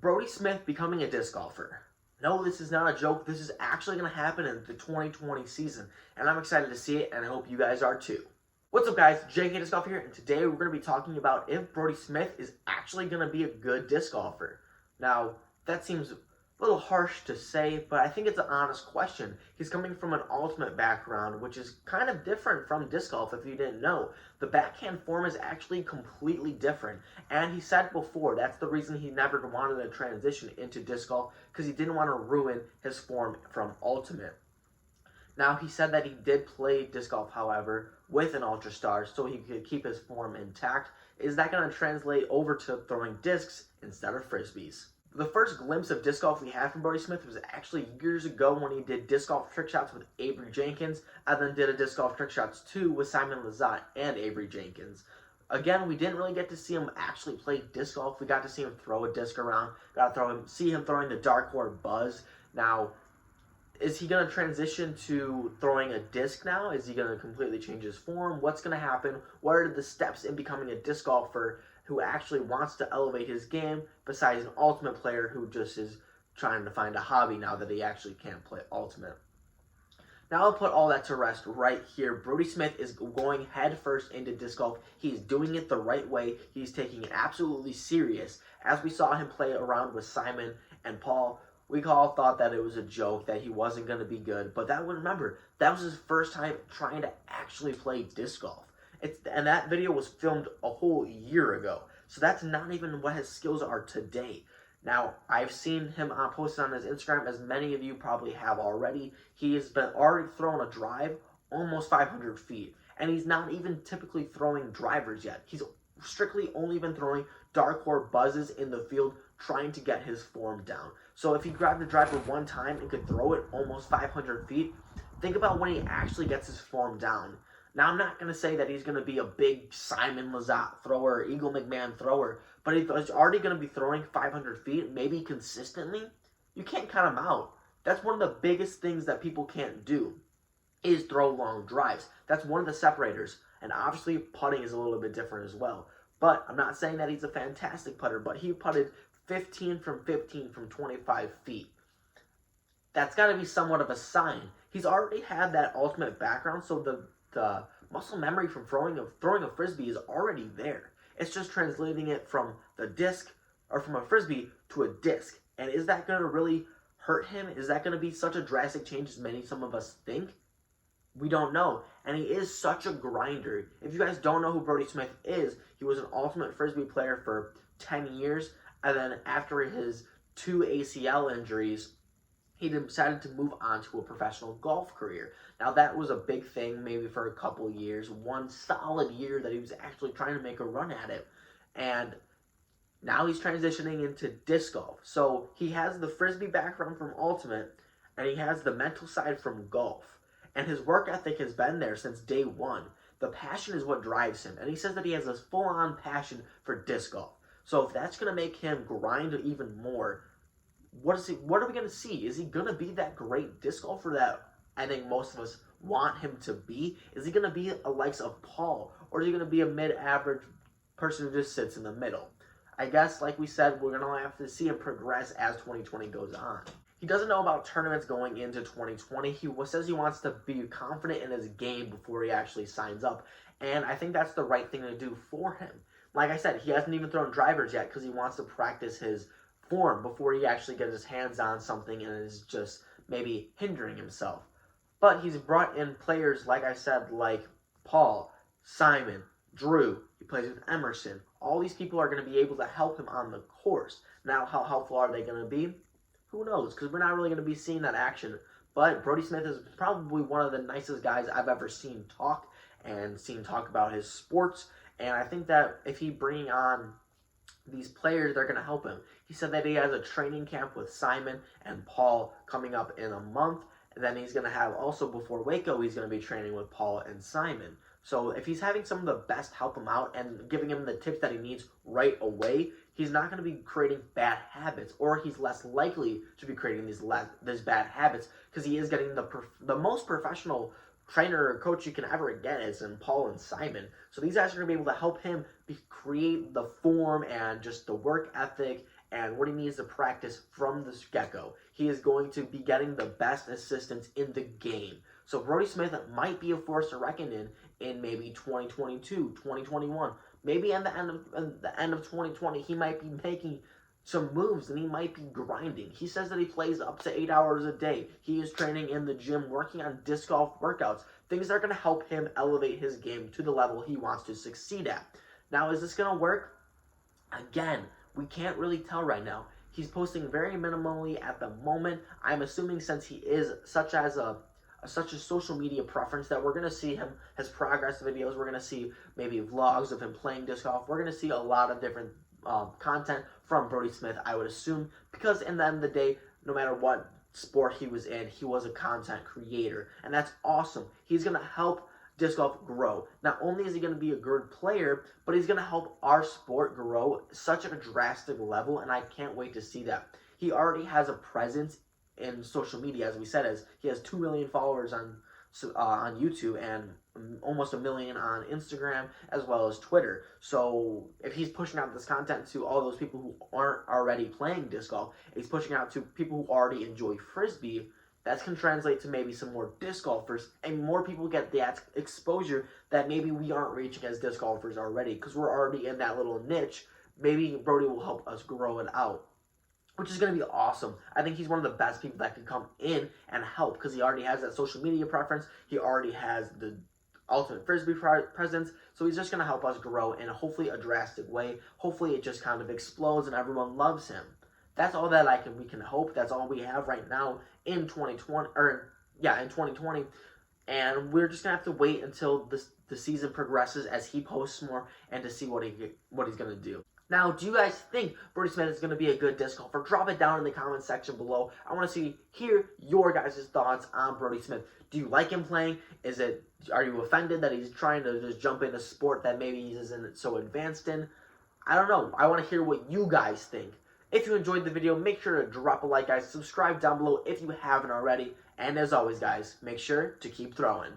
Brodie Smith becoming a disc golfer. No, this is not a joke. This is actually going to happen in the 2020 season, and I'm excited to see it, and I hope you guys are too. What's up, guys? JK Disc Golf here, and today we're going to be talking about if Brodie Smith is actually going to be a good disc golfer. Now, that seems a little harsh to say, but I think it's an honest question. He's coming from an ultimate background, which is kind of different from disc golf if you didn't know. The backhand form is actually completely different, and he said before that's the reason he never wanted to transition into disc golf, because he didn't want to ruin his form from ultimate. Now, he said that he did play disc golf, however, with an Ultra Star so he could keep his form intact. Is that going to translate over to throwing discs instead of frisbees? The first glimpse of disc golf we had from Brodie Smith was actually years ago when he did disc golf trick shots with Avery Jenkins, and then did a disc golf trick shots too with Simon Lizotte and Avery Jenkins. Again, we didn't really get to see him actually play disc golf. We got to see him throw a disc around. Got to see him throwing the Dark Horse Buzz. Now, is he going to transition to throwing a disc now? Is he going to completely change his form? What's going to happen? What are the steps in becoming a disc golfer who actually wants to elevate his game besides an ultimate player who just is trying to find a hobby now that he actually can't play ultimate? Now I'll put all that to rest right here. Brodie Smith is going head first into disc golf. He's doing it the right way. He's taking it absolutely serious. As we saw him play around with Simon and Paul, we all thought that it was a joke, that he wasn't going to be good. But remember, that was his first time trying to actually play disc golf. And that video was filmed a whole year ago. So that's not even what his skills are today. Now, I've seen him posted on his Instagram, as many of you probably have already. He has been already throwing a drive almost 500 feet. And he's not even typically throwing drivers yet. He's strictly only been throwing Dark Horse Buzzes in the field, trying to get his form down. So if he grabbed the driver one time and could throw it almost 500 feet, think about when he actually gets his form down. Now, I'm not going to say that he's going to be a big Simon Lizotte thrower, Eagle McMahon thrower, but if he's already going to be throwing 500 feet, maybe consistently, you can't count him out. That's one of the biggest things that people can't do, is throw long drives. That's one of the separators. And obviously, putting is a little bit different as well. But I'm not saying that he's a fantastic putter, but he putted 15 from 25 feet. That's got to be somewhat of a sign. He's already had that ultimate background, so the muscle memory from throwing a frisbee is already there. It's just translating it from the disc, or from a frisbee to a disc. And is that going to really hurt him? Is that going to be such a drastic change as some of us think? We don't know. And he is such a grinder. If you guys don't know who Brodie Smith is, he was an ultimate frisbee player for 10 years. And then after his 2 ACL injuries, he decided to move on to a professional golf career. Now, that was a big thing maybe for a couple years. One solid year that he was actually trying to make a run at it. And now he's transitioning into disc golf. So he has the frisbee background from ultimate, and he has the mental side from golf. And his work ethic has been there since day one. The passion is what drives him. And he says that he has this full-on passion for disc golf. So if that's going to make him grind even more, what are we going to see? Is he going to be that great disc golfer that I think most of us want him to be? Is he going to be a likes of Paul? Or is he going to be a mid-average person who just sits in the middle? I guess, like we said, we're going to have to see him progress as 2020 goes on. He doesn't know about tournaments going into 2020. He says he wants to be confident in his game before he actually signs up. And I think that's the right thing to do for him. Like I said, he hasn't even thrown drivers yet because he wants to practice his form before he actually gets his hands on something and is just maybe hindering himself. But he's brought in players, like I said, like Paul, Simon, Drew. He plays with Emerson. All these people are going to be able to help him on the course. Now, how helpful are they going to be? Who knows? Because we're not really going to be seeing that action. But Brodie Smith is probably one of the nicest guys I've ever seen talk about his sports. And I think that if he bring on these players, they're going to help him. He said that he has a training camp with Simon and Paul coming up in a month. And then he's going to have, also before Waco, he's going to be training with Paul and Simon. So if he's having some of the best help him out and giving him the tips that he needs right away, he's not going to be creating bad habits, or he's less likely to be creating these bad habits, because he is getting the most professional trainer or coach you can ever get is in Paul and Simon. So these guys are going to be able to help him create the form and just the work ethic and what he needs to practice from the get-go. He is going to be getting the best assistants in the game. So Brodie Smith might be a force to reckon in maybe 2022, 2021. Maybe at the end of 2020, he might be making some moves and he might be grinding. He says that he plays up to 8 hours a day. He is training in the gym, working on disc golf workouts, things that are going to help him elevate his game to the level he wants to succeed at. Now, is this going to work? Again, we can't really tell right now. He's posting very minimally at the moment. I'm assuming since he is such a social media preference that we're going to see his progress videos. We're going to see maybe vlogs of him playing disc golf. We're going to see a lot of different content from Brodie Smith, I would assume, because in the end of the day, no matter what sport he was in, he was a content creator, and that's awesome. He's going to help disc golf grow. Not only is he going to be a good player, but he's going to help our sport grow such a drastic level, and I can't wait to see that. He already has a presence in social media, as we said, as he has 2 million followers on YouTube and almost 1 million on Instagram as well as Twitter. So if he's pushing out this content to all those people who aren't already playing disc golf, he's pushing out to people who already enjoy Frisbee, that can translate to maybe some more disc golfers, and more people get that exposure that maybe we aren't reaching as disc golfers already, because we're already in that little niche. Maybe Brodie will help us grow it out, which is going to be awesome. I think he's one of the best people that could come in and help, because he already has that social media preference. He already has the ultimate Frisbee presence. So he's just going to help us grow in hopefully a drastic way. Hopefully it just kind of explodes and everyone loves him. That's all that we can hope. That's all we have right now in 2020. And we're just going to have to wait until the season progresses as he posts more and to see what he's going to do. Now, do you guys think Brodie Smith is going to be a good disc golfer? Drop it down in the comment section below. I want to hear your guys' thoughts on Brodie Smith. Do you like him playing? Are you offended that he's trying to just jump in a sport that maybe he isn't so advanced in? I don't know. I want to hear what you guys think. If you enjoyed the video, make sure to drop a like, guys. Subscribe down below if you haven't already. And as always, guys, make sure to keep throwing.